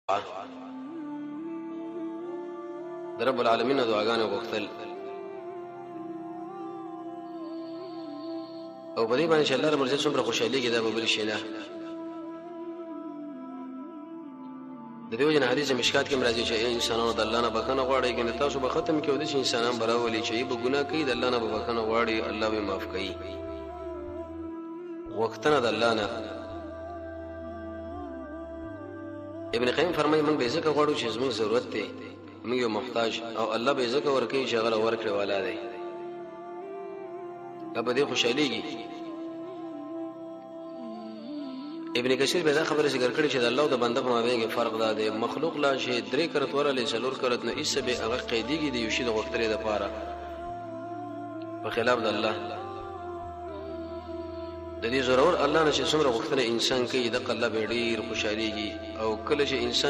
د رب العالمین دعاګانې غوښتل او په دې باندې چې الله رب العزت څومره خوشحالېږي دا به بل شي نه. د دې وجه نه حدیث مشکات کې راځي چې انسانانو د الله نه بخښنه غواړي، کنه تاسو به ختم کېدئ چې انسانان براولي چې به ګناه کوي د الله نه به بخښنه غواړي، الله به معاف کوي. وختونه د الله نه. ابن قیم فرمایي موږ به ځکه غواړو چې زموږ ضرورت دی، موږ یو محتاج او الله به ځکه ورکوي چې هغه ورکړي والا دی، هغه به دې خوشحالېږي. ابن کثیر به دا خبره ذکر کړې چې د الله او د بنده په مابین کې فرق دا دی، مخلوق لا شي 3 کرت ورلې 4 کرت نه ایسه به هغه قیدیږي د یو شی د غوښتلې لپاره په خلاف د الله. د دې ضرور الله نه چې څومره غوښتنه انسان کوي د الله به ډیر خوشحالېږي، او کله چې انسان